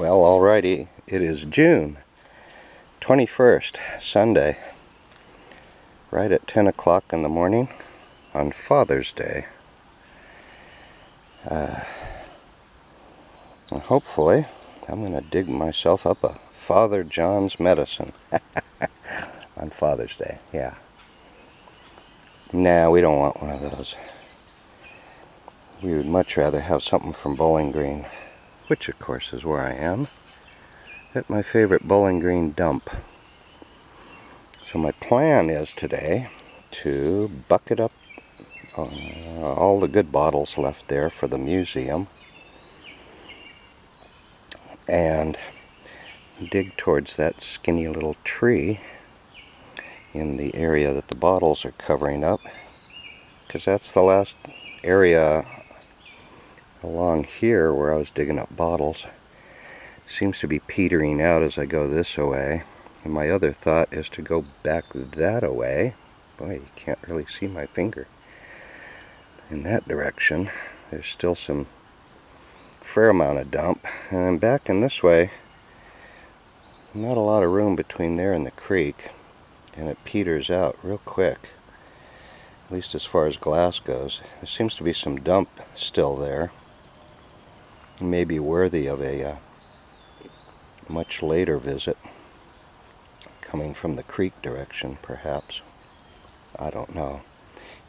Well, alrighty, it is June 21st, Sunday, right at 10 o'clock in the morning on Father's Day. And hopefully, I'm going to dig myself up a Father John's medicine on Father's Day, yeah. Nah, we don't want one of those. We would much rather have something from Bowling Green, which of course is where I am, at my favorite Bowling Green dump. So my plan is today to bucket up all the good bottles left there for the museum and dig towards that skinny little tree in the area that the bottles are covering up, because that's the last area along here where I was digging up bottles. Seems to be petering out as I go this way, and my other thought is to go back that way. Boy, you can't really see my finger. In that direction there's still some fair amount of dump, and back in this way not a lot of room between there and the creek, and it peters out real quick, at least as far as glass goes. There seems to be some dump still there, maybe worthy of a much later visit, coming from the creek direction perhaps. I don't know.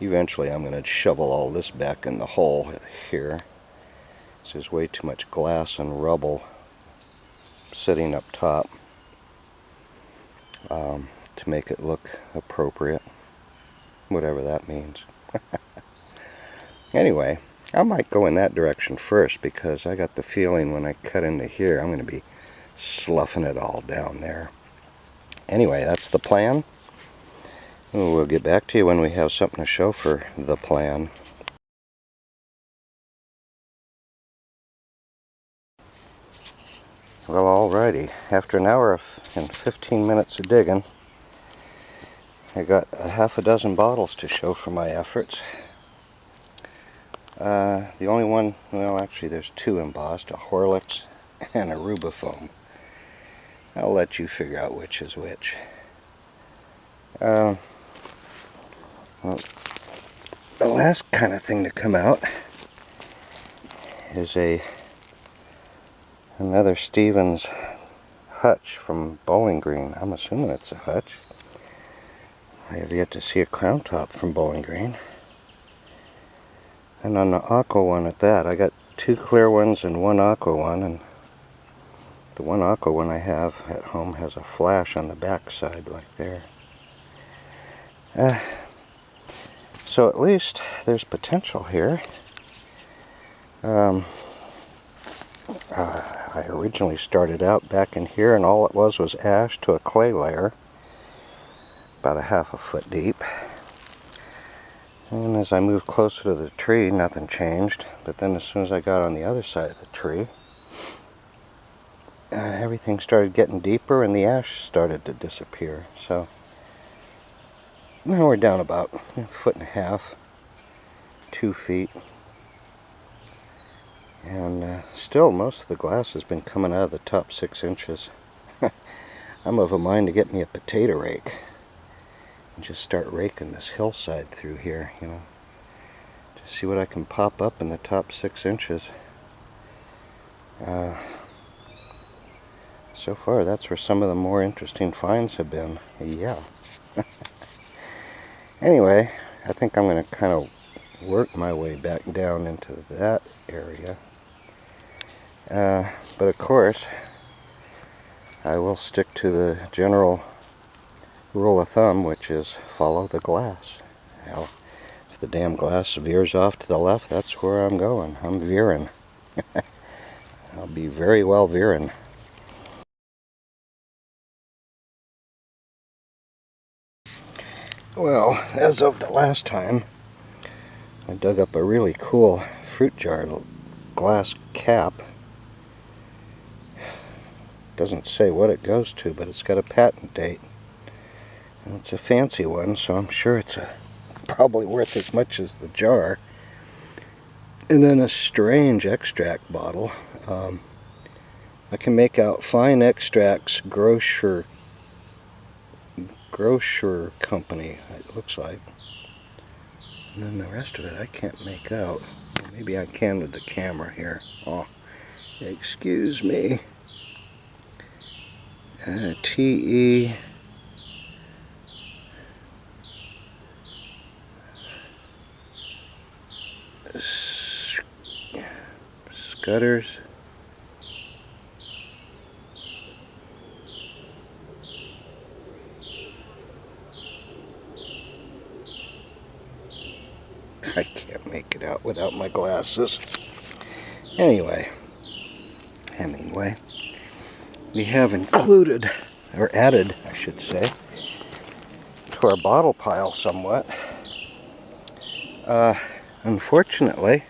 Eventually I'm going to shovel all this back in the hole here. There's way too much glass and rubble sitting up top to make it look appropriate, whatever that means. Anyway, I might go in that direction first, because I got the feeling when I cut into here I'm going to be sloughing it all down there. Anyway, that's the plan. We'll get back to you when we have something to show for the plan. Well, alrighty. After an hour and 15 minutes of digging, I got a half a dozen bottles to show for my efforts. The only one, well actually there's two embossed, a Horlicks and a Rubifoam. I'll let you figure out which is which. Well, the last kind of thing to come out is another Stevens hutch from Bowling Green. I'm assuming it's a hutch. I have yet to see a crown top from Bowling Green. And on the aqua one at that, I got two clear ones and one aqua one, and the one aqua one I have at home has a flash on the back side like there. So at least there's potential here. I originally started out back in here, and all it was ash to a clay layer, about a half a foot deep. And as I moved closer to the tree, nothing changed. But then as soon as I got on the other side of the tree, everything started getting deeper and the ash started to disappear. So now we're down about a foot and a half, 2 feet. And still most of the glass has been coming out of the top 6 inches. I'm of a mind to get me a potato rake and just start raking this hillside through here, you know, to see what I can pop up in the top 6 inches. So far that's where some of the more interesting finds have been. Yeah. Anyway, I think I'm going to kind of work my way back down into that area. But of course, I will stick to the general rule of thumb, which is follow the glass. Now, if the damn glass veers off to the left, that's where I'm going. I'm veering. I'll be very well veering. Well, as of the last time, I dug up a really cool fruit jar glass cap. Doesn't say what it goes to, but it's got a patent date. And it's a fancy one, so I'm sure it's probably worth as much as the jar. And then a strange extract bottle. I can make out Fine Extracts Grocer Company, it looks like. And then the rest of it I can't make out. Maybe I can with the camera here. Oh, excuse me. TE Scutters. I can't make it out without my glasses. Anyway, Hemingway. We have included, or added, I should say, to our bottle pile somewhat. Unfortunately,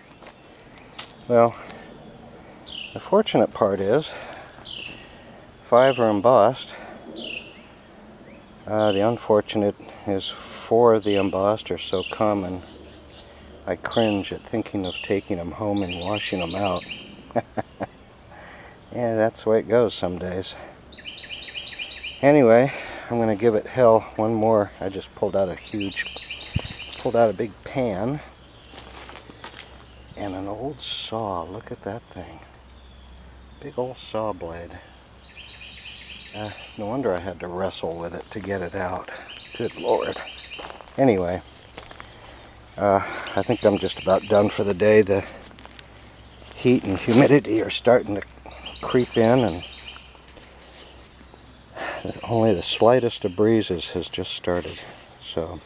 well, the fortunate part is 5 are embossed. The unfortunate is 4 of the embossed are so common I cringe at thinking of taking them home and washing them out. Yeah, that's the way it goes some days. Anyway, I'm going to give it hell one more. I just pulled out a big pan and an old saw. Look at that thing. Big old saw blade. No wonder I had to wrestle with it to get it out. Good Lord. Anyway, I think I'm just about done for the day. The heat and humidity are starting to creep in, and only the slightest of breezes has just started. So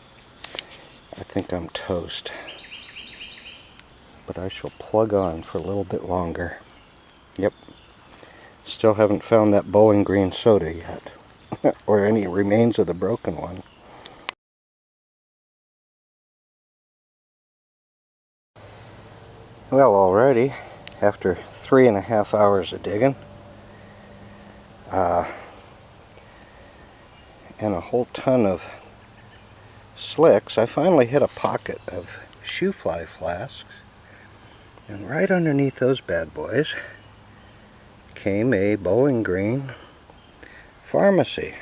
I think I'm toast. But I shall plug on for a little bit longer. Yep. Still haven't found that Bowling Green soda yet. Or any remains of the broken one. Well, alrighty, after 3.5 hours of digging, and a whole ton of slicks, I finally hit a pocket of shoe fly flasks, and right underneath those bad boys came a Bowling Green Pharmacy.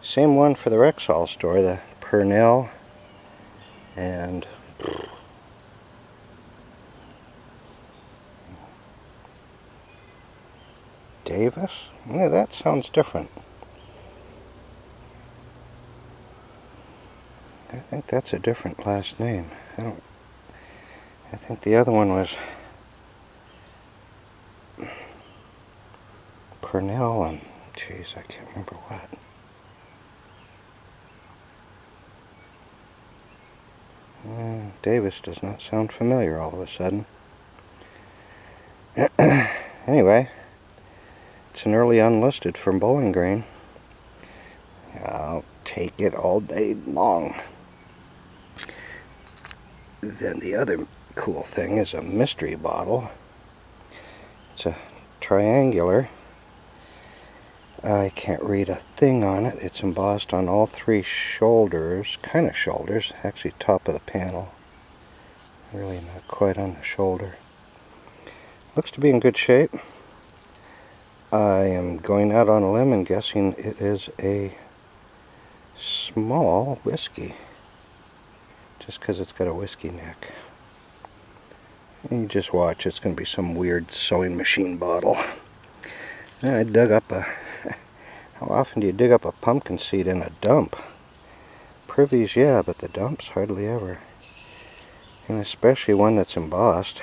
Same one for the Rexall store, the Purnell and Davis? Yeah, that sounds different. I think that's a different last name. I think the other one was Purnell and, geez, I can't remember what. Davis does not sound familiar all of a sudden. Anyway, it's an early unlisted from Bowling Green. I'll take it all day long. Then the other cool thing is a mystery bottle. It's a triangular. I can't read a thing on it. It's embossed on all 3 shoulders, kind of shoulders, actually top of the panel. Really not quite on the shoulder. Looks to be in good shape. I am going out on a limb and guessing it is a small whiskey. Just because it's got a whiskey neck. And you just watch, it's going to be some weird sewing machine bottle. And I dug up a... How often do you dig up a pumpkin seed in a dump? Privies, yeah, but the dumps hardly ever. And especially one that's embossed.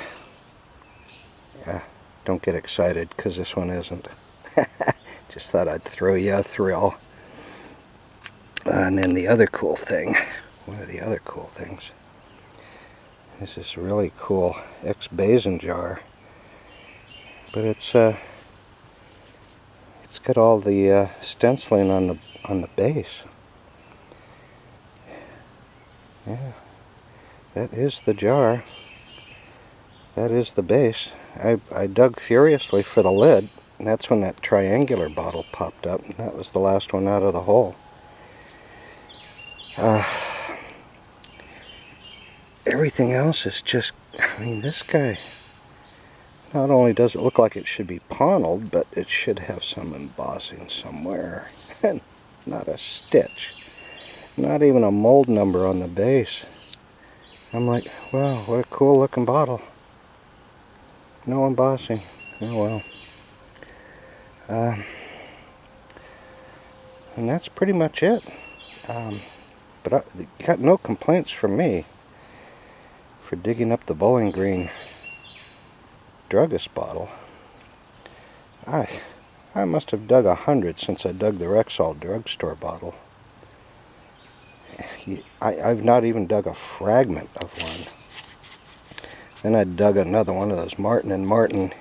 Yeah, don't get excited because this one isn't. Just thought I'd throw you a thrill. And then the other cool thing, one of the other cool things, is this really cool ex-basin jar. But it's got all the stenciling on the base. Yeah, that is the jar. That is the base. I dug furiously for the lid, and that's when that triangular bottle popped up, and that was the last one out of the hole. Everything else is just, I mean, this guy Not only does it look like it should be paneled, but it should have some embossing somewhere. And not a stitch. Not even a mold number on the base. I'm like, wow, what a cool looking bottle. No embossing. Oh well. And that's pretty much it. But I got no complaints from me for digging up the Bowling Green Druggist bottle. I must have dug 100 since I dug the Rexall drugstore bottle. I've not even dug a fragment of one. Then I dug another one of those Martin & Martin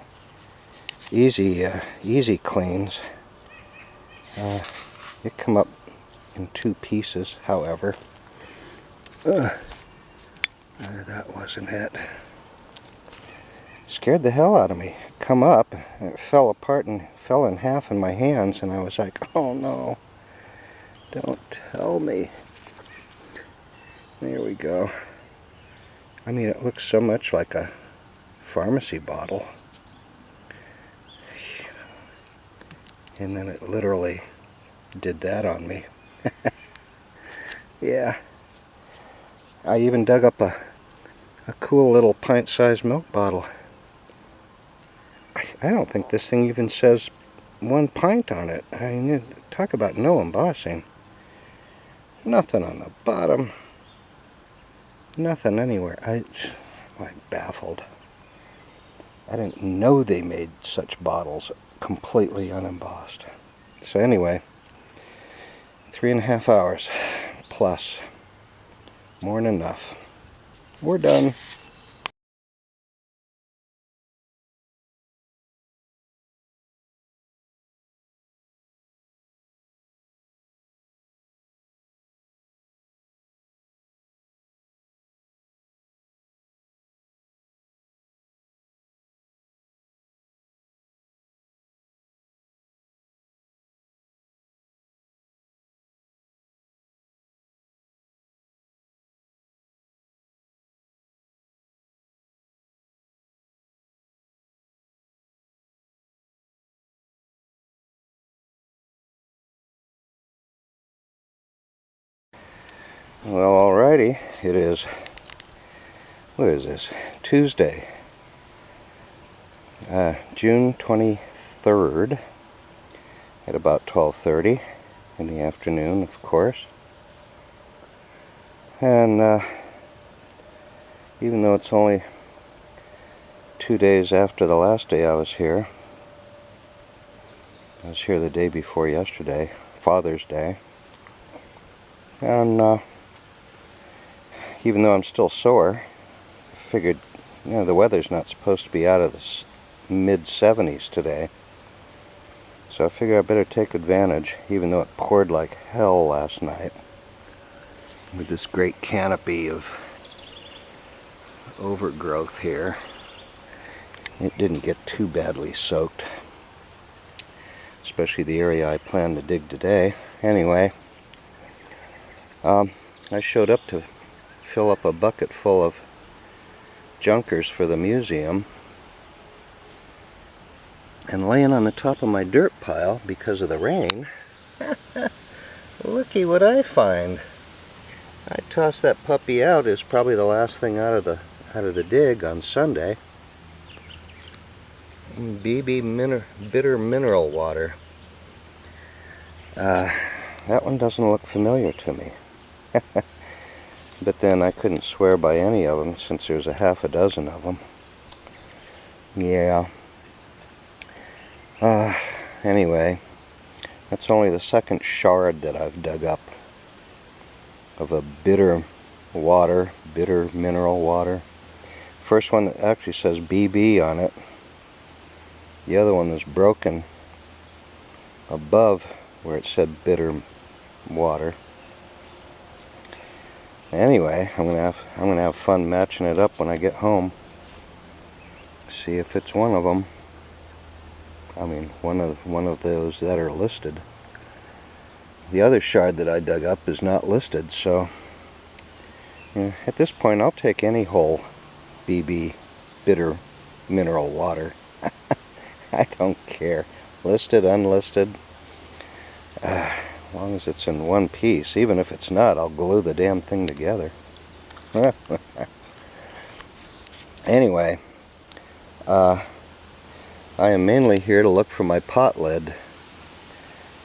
easy cleans. It come up in 2 pieces, however. That wasn't it. Scared the hell out of me. Come up, and it fell apart and fell in half in my hands, and I was like, oh no, don't tell me. There we go. I mean, it looks so much like a pharmacy bottle. And then it literally did that on me. Yeah. I even dug up a cool little pint-sized milk bottle. I don't think this thing even says 1 pint on it. I mean, talk about no embossing. Nothing on the bottom. Nothing anywhere. I'm like baffled. I didn't know they made such bottles completely unembossed. So anyway, 3.5 hours plus. More than enough. We're done. Well, alrighty, it is, what is this, Tuesday, June 23rd, at about 12:30 in the afternoon, of course. And even though it's only 2 days after the last day I was here the day before yesterday, Father's Day, and even though I'm still sore, I figured, you know, the weather's not supposed to be out of the mid-70s today. So I figured I better take advantage, even though it poured like hell last night. With this great canopy of overgrowth here, it didn't get too badly soaked. Especially the area I plan to dig today. Anyway, I showed up to fill up a bucket full of junkers for the museum, and laying on the top of my dirt pile because of the rain, looky what I find. I tossed that puppy out as probably the last thing out of the dig on Sunday. BB bitter mineral water. That one doesn't look familiar to me. But then I couldn't swear by any of them since there's a half a dozen of them. Yeah. Anyway, that's only the second shard that I've dug up of a bitter mineral water. First one that actually says BB on it. The other one was broken above where it said bitter water. Anyway, I'm gonna have fun matching it up when I get home. See if it's one of them. I mean, one of those that are listed. The other shard that I dug up is not listed, so yeah, at this point I'll take any whole BB bitter mineral water. I don't care. Listed, unlisted. As long as it's in one piece. Even if it's not, I'll glue the damn thing together. Anyway, I am mainly here to look for my pot lid.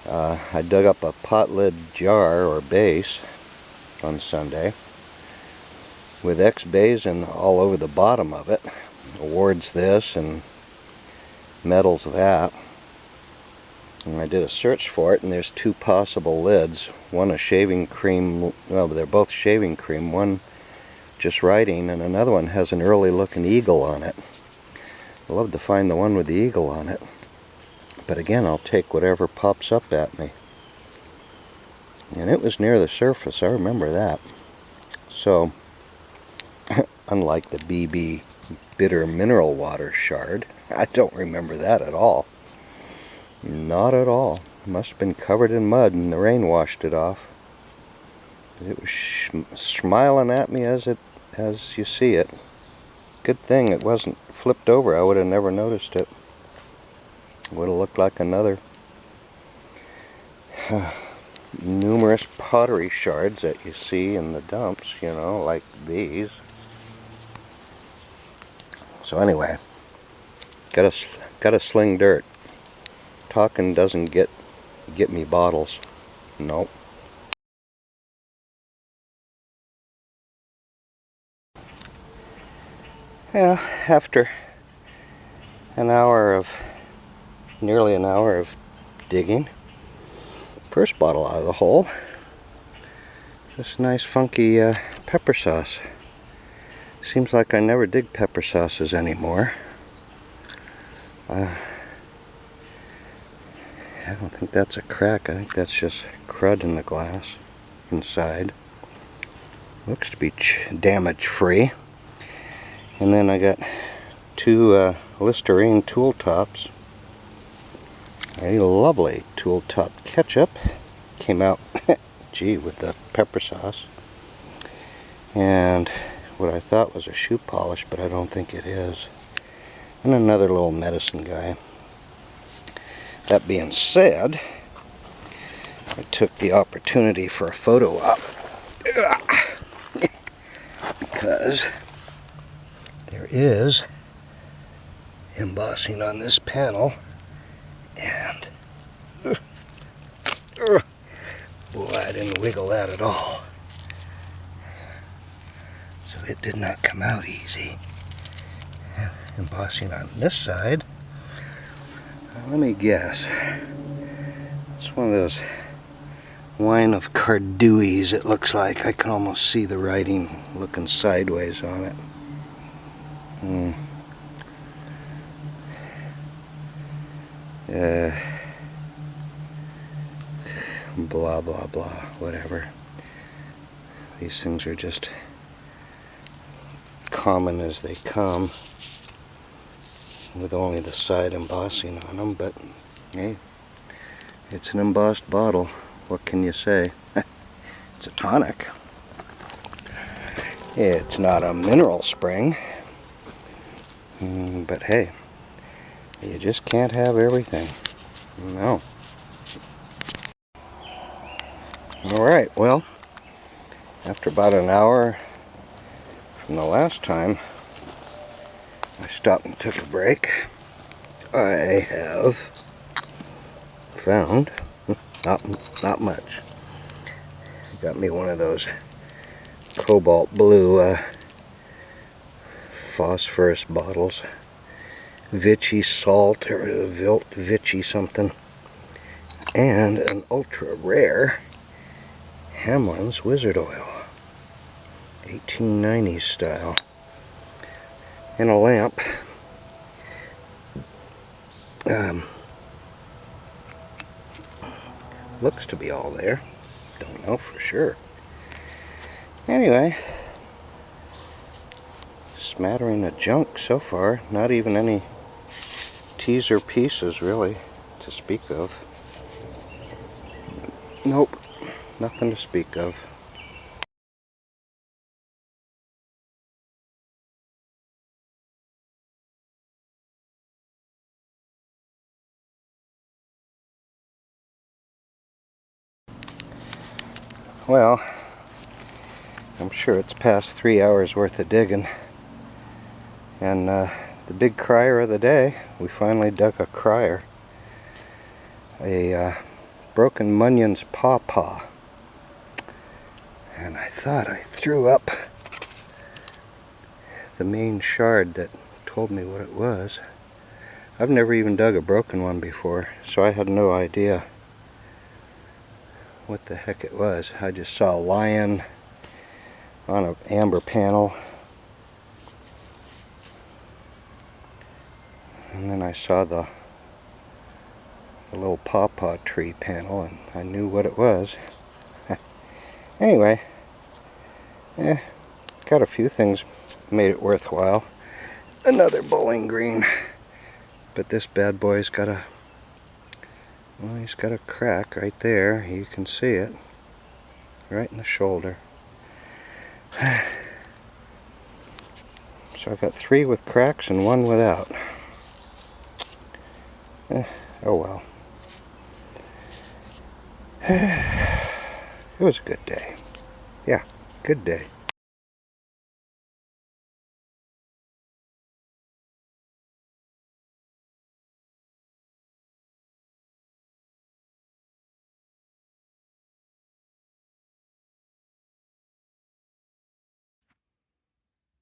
I dug up a pot lid jar or base on Sunday with X-Basin all over the bottom of it. Awards this and metals that. And I did a search for it, and there's two possible lids. One a shaving cream, well, they're both shaving cream. One just writing, and another one has an early looking eagle on it. I'd love to find the one with the eagle on it. But again, I'll take whatever pops up at me. And it was near the surface, I remember that. So, unlike the BB Bitter Mineral Water shard, I don't remember that at all. Not at all. It must have been covered in mud and the rain washed it off. It was smiling at me as you see it. Good thing it wasn't flipped over. I would have never noticed it. It would have looked like another. Numerous pottery shards that you see in the dumps, you know, like these. So anyway, gotta sling dirt. Talking doesn't get me bottles. Nope. Yeah, after nearly an hour of digging, first bottle out of the hole. This nice funky pepper sauce. Seems like I never dig pepper sauces anymore. I don't think that's a crack. I think that's just crud in the glass inside. Looks to be damage free. And then I got two Listerine tool tops. A lovely tool top ketchup. Came out, gee, with the pepper sauce. And what I thought was a shoe polish, but I don't think it is. And another little medicine guy. That being said, I took the opportunity for a photo op because there is embossing on this panel, and boy, I didn't wiggle that at all. So it did not come out easy. Embossing on this side. Let me guess. It's one of those wine of Cardouilles, it looks like. I can almost see the writing looking sideways on it. Blah blah blah, whatever. These things are just common as they come, with only the side embossing on them, but hey, it's an embossed bottle. What can you say? It's a tonic. It's not a mineral spring, but hey, you just can't have everything. No. Alright, well, after about an hour from the last time I stopped and took a break, I have found not much. I got me one of those cobalt blue phosphorus bottles, Vichy salt or Vichy something, and an ultra rare Hamlin's Wizard Oil, 1890s style, and a lamp. Looks to be all there. Don't know for sure. Anyway, smattering of junk so far. Not even any teaser pieces really to speak of. Nope, nothing to speak of. Well, I'm sure it's past 3 hours worth of digging. And the big crier of the day, we finally dug a crier. A broken munyon's pawpaw. And I thought I threw up the main shard that told me what it was. I've never even dug a broken one before, so I had no idea what the heck it was. I just saw a lion on an amber panel, and then I saw the little pawpaw tree panel, and I knew what it was. Anyway, got a few things made it worthwhile. Another Bowling Green, but this bad boy's got a, well, he's got a crack right there. You can see it right in the shoulder. So I've got 3 with cracks and 1 without. Oh well. It was a good day. Yeah, good day.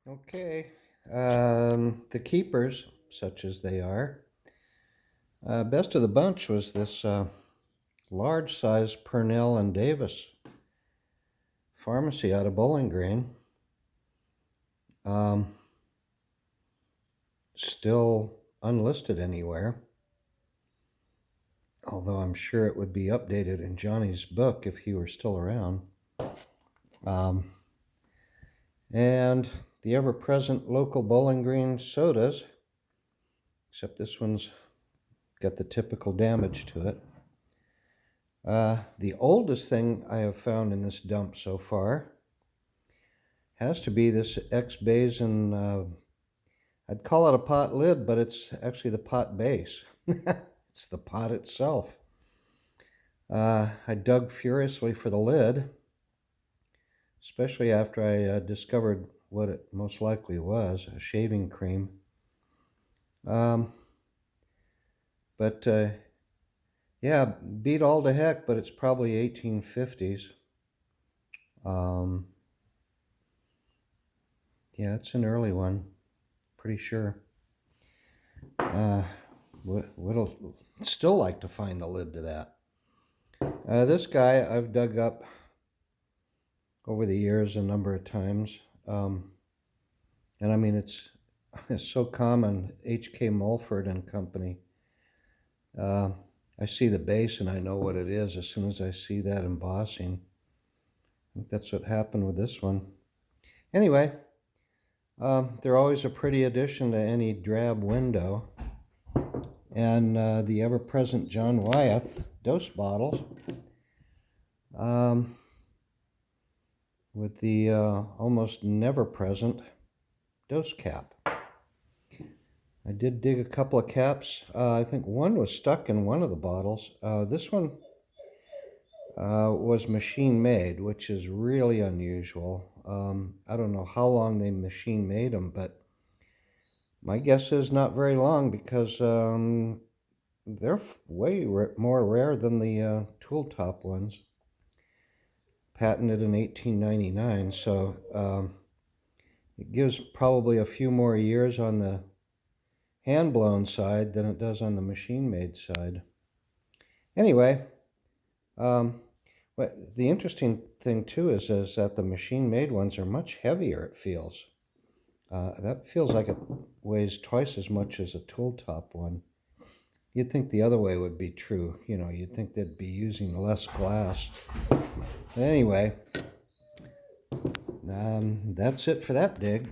Okay, the keepers, such as they are, best of the bunch was this large size Purnell and Davis pharmacy out of Bowling Green. Still unlisted anywhere, although I'm sure it would be updated in Johnny's book if he were still around. And the ever-present local Bowling Green sodas, except this one's got the typical damage to it. The oldest thing I have found in this dump so far has to be this X-Basin, I'd call it a pot lid, but it's actually the pot base. It's the pot itself. I dug furiously for the lid, especially after I discovered what it most likely was, a shaving cream. Yeah, beat all to heck, but it's probably 1850s. Yeah, it's an early one, pretty sure. Would still like to find the lid to that. This guy I've dug up over the years a number of times. And I mean, it's so common. H.K. Mulford and Company. I see the base and I know what it is as soon as I see that embossing. I think that's what happened with this one. Anyway, they're always a pretty addition to any drab window. And the ever-present John Wyeth dose bottles with the almost never-present dose cap. I did dig a couple of caps. I think one was stuck in one of the bottles. This one was machine made, which is really unusual. I don't know how long they machine made them, but my guess is not very long, because they're way more rare than the tool top ones. Patented in 1899, so it gives probably a few more years on the hand-blown side than it does on the machine-made side. Anyway, but the interesting thing too is that the machine-made ones are much heavier, it feels. That feels like it weighs twice as much as a tool top one. You'd think the other way would be true. You know, you'd think they'd be using less glass. But anyway, that's it for that dig.